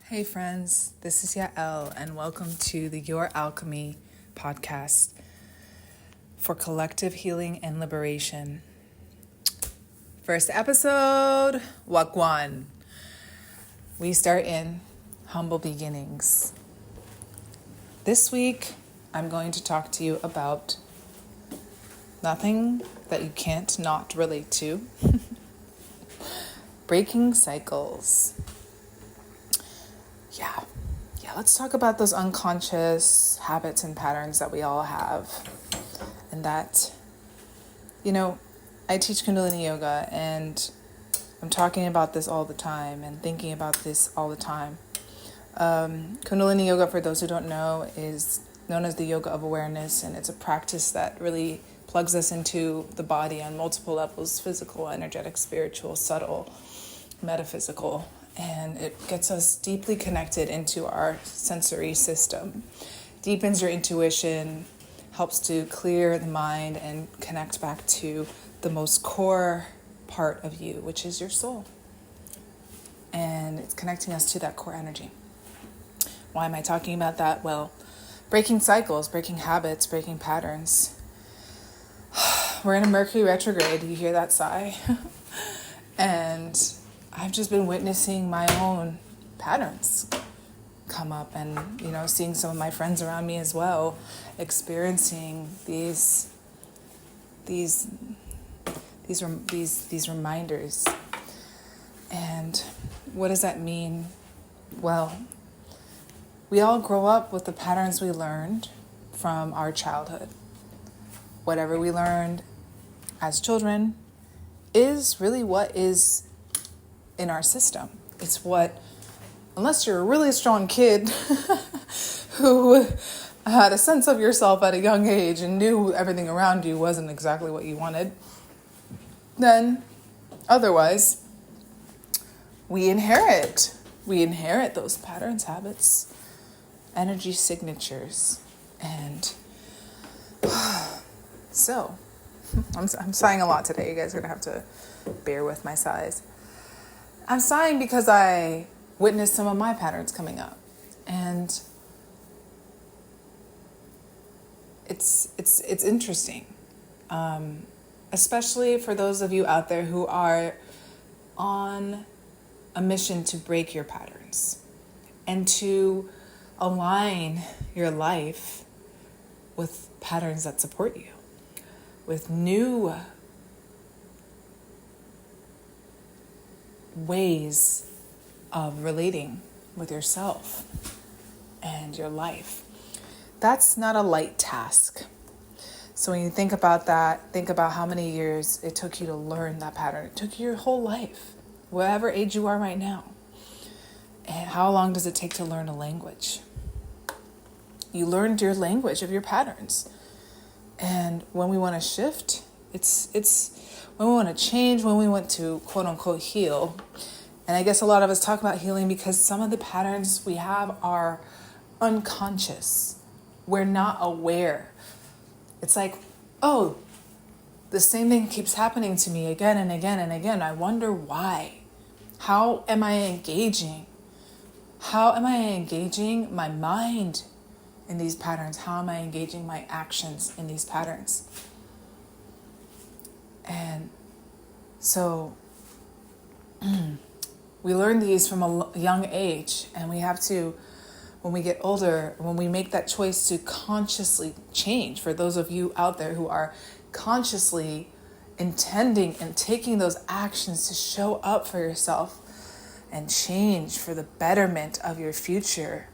Hey friends, this is Yael and welcome to the Your Alchemy podcast for collective healing and liberation. First episode, Wagwan. We start in humble beginnings. This week, I'm going to talk to you about nothing that you can't not relate to. Breaking cycles. Yeah, let's talk about those unconscious habits and patterns that we all have. And that, I teach Kundalini Yoga and I'm talking about this all the time and thinking about this all the time. Kundalini Yoga, for those who don't know, is known as the yoga of awareness, and it's a practice that really plugs us into the body on multiple levels: physical, energetic, spiritual, subtle, metaphysical. And it gets us deeply connected into our sensory system, deepens your intuition, helps to clear the mind and connect back to the most core part of you, which is your soul. And it's connecting us to that core energy. Why am I talking about that? Well, breaking cycles, breaking habits, breaking patterns. We're in a Mercury retrograde. You hear that sigh? And I've just been witnessing my own patterns come up and, seeing some of my friends around me as well, experiencing these reminders. And what does that mean? Well, we all grow up with the patterns we learned from our childhood. Whatever we learned as children is really what is in our system. It's what, unless you're a really strong kid who had a sense of yourself at a young age and knew everything around you wasn't exactly what you wanted, then otherwise we inherit those patterns, habits, energy signatures. And so I'm sighing a lot today. You guys are gonna have to bear with my sighs. I'm sighing because I witnessed some of my patterns coming up, and it's interesting, especially for those of you out there who are on a mission to break your patterns and to align your life with patterns that support you, with new ways of relating with yourself and your life. That's not a light task. So when you think about that, think about how many years it took you to learn that pattern. It took you your whole life, whatever age you are right now. And how long does it take to learn a language? You learned your language of your patterns. And when we want to shift, it's when we want to change, when we want to quote unquote heal. And I guess a lot of us talk about healing because some of the patterns we have are unconscious. We're not aware. It's like, oh, the same thing keeps happening to me again and again and again. I wonder why. How am I engaging? How am I engaging my mind in these patterns? How am I engaging my actions in these patterns? And so we learn these from a young age, and we have to, when we get older, when we make that choice to consciously change, for those of you out there who are consciously intending and taking those actions to show up for yourself and change for the betterment of your future,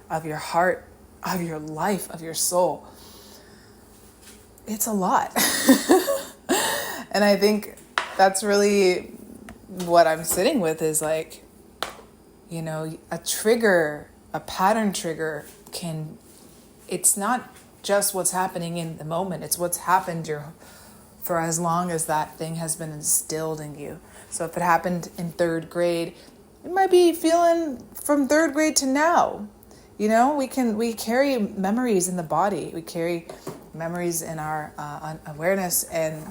of your heart, of your life, of your soul, it's a lot. And I think that's really what I'm sitting with is like, a trigger, a pattern trigger it's not just what's happening in the moment. It's what's happened for as long as that thing has been instilled in you. So if it happened in third grade, it might be feeling from third grade to now. We carry memories in the body. We carry memories in our awareness, and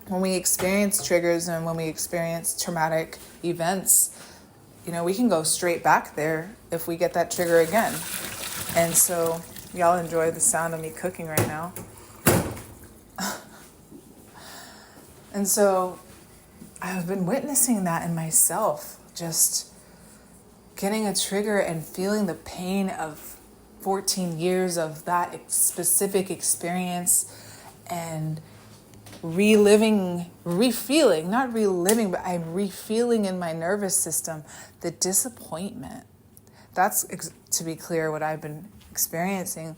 when we experience triggers and when we experience traumatic events, we can go straight back there if we get that trigger again. And so y'all enjoy the sound of me cooking right now. And so I've been witnessing that in myself, just getting a trigger and feeling the pain of 14 years of that specific experience, and not reliving, but I'm refeeling in my nervous system the disappointment. That's, to be clear, what I've been experiencing.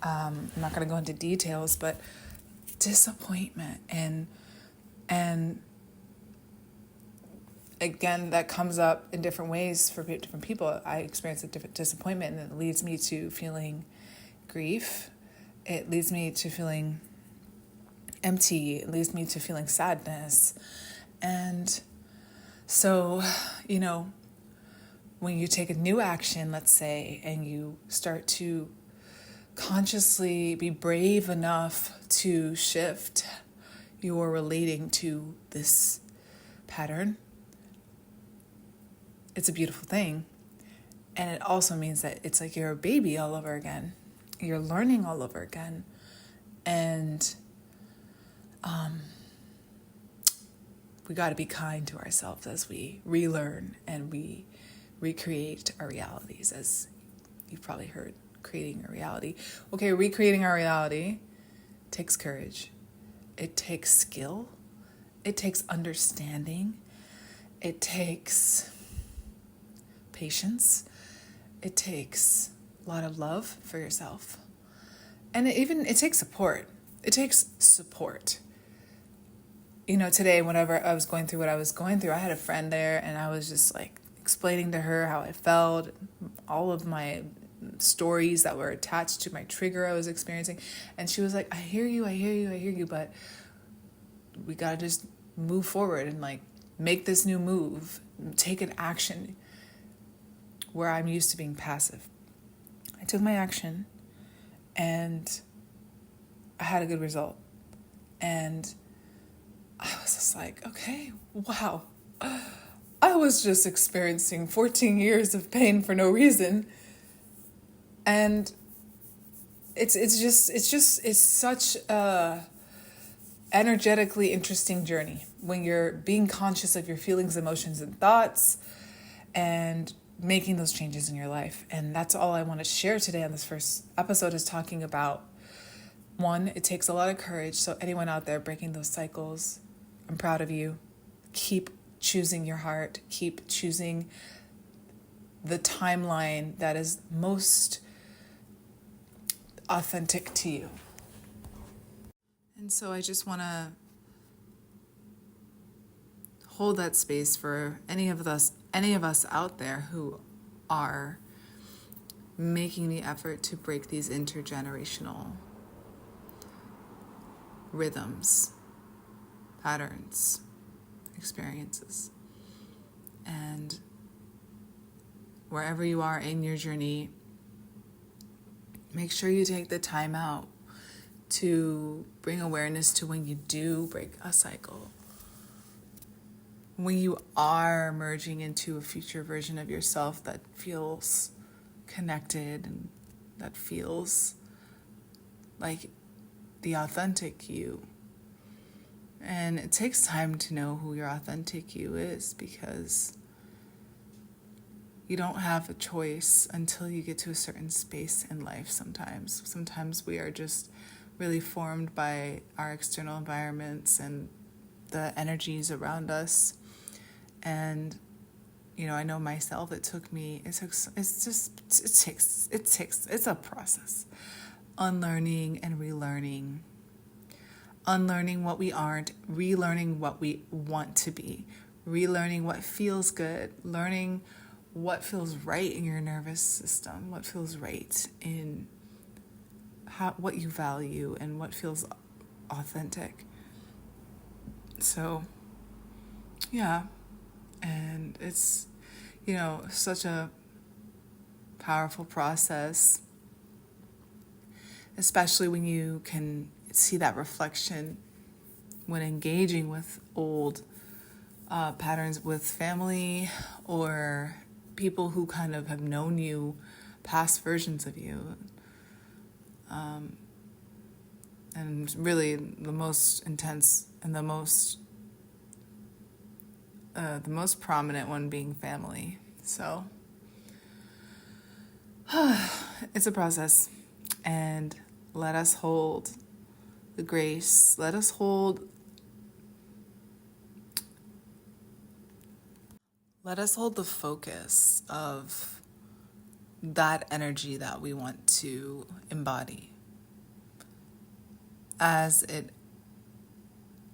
I'm not going to go into details, but disappointment. And again, that comes up in different ways for different people. I experience a different disappointment, and it leads me to feeling grief. It leads me to feeling empty. It leads me to feeling sadness. And so, when you take a new action, let's say, and you start to consciously be brave enough to shift your relating to this pattern, it's a beautiful thing. And it also means that it's like you're a baby all over again. You're learning all over again. And we got to be kind to ourselves as we relearn and we recreate our realities, as you've probably heard, creating a reality. Okay, recreating our reality takes courage. It takes skill. It takes understanding. It takes patience. It takes a lot of love for yourself. And it takes support. It takes support. Today, whenever I was going through what I was going through, I had a friend there, and I was just like explaining to her how I felt, all of my stories that were attached to my trigger I was experiencing. And she was like, I hear you, but we got to just move forward and like make this new move, take an action where I'm used to being passive. I took my action and I had a good result. And I was just like, okay, wow. I was just experiencing 14 years of pain for no reason. And it's such a energetically interesting journey when you're being conscious of your feelings, emotions, and thoughts, and making those changes in your life. And that's all I want to share today on this first episode, is talking about, one, it takes a lot of courage. So anyone out there breaking those cycles, I'm proud of you. Keep choosing your heart. Keep choosing the timeline that is most authentic to you. And so I just want to hold that space for any of us out there who are making the effort to break these intergenerational rhythms, patterns, experiences. And wherever you are in your journey, make sure you take the time out to bring awareness to when you do break a cycle, when you are merging into a future version of yourself that feels connected and that feels like the authentic you. And it takes time to know who your authentic you is, because you don't have a choice until you get to a certain space in life sometimes. Sometimes we are just really formed by our external environments and the energies around us. And, I know myself, it's a process. Unlearning and relearning. Unlearning what we aren't, relearning what we want to be, relearning what feels good, learning what feels right in your nervous system, what feels right in what you value and what feels authentic. So, yeah, and it's, such a powerful process, especially when you can see that reflection when engaging with old patterns with family or people who kind of have known you, past versions of you. And really the most intense and the most prominent one being family. So it's a process, and let us hold the grace. Let us hold the focus of that energy that we want to embody as it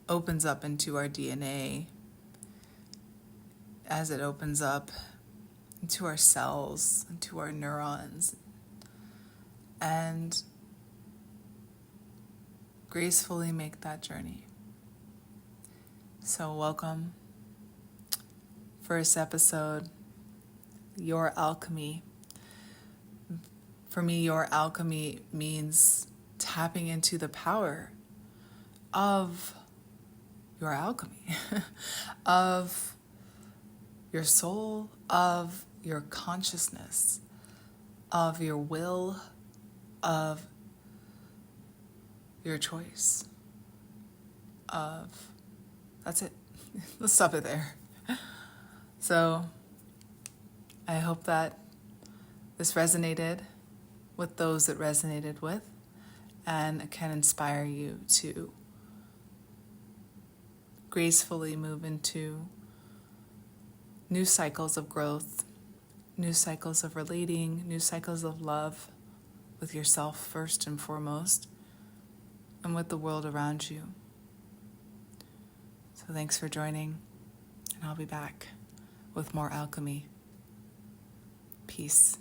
opens up into our DNA, as it opens up into our cells, into our neurons, and gracefully make that journey. So welcome. First episode, Your Alchemy. For me, your alchemy means tapping into the power of your alchemy, of your soul, of your consciousness, of your will, of your choice, that's it. Let's stop it there. So I hope that this resonated with those it resonated with, and can inspire you to gracefully move into new cycles of growth, new cycles of relating, new cycles of love with yourself first and foremost, and with the world around you. So thanks for joining, and I'll be back with more alchemy. Peace.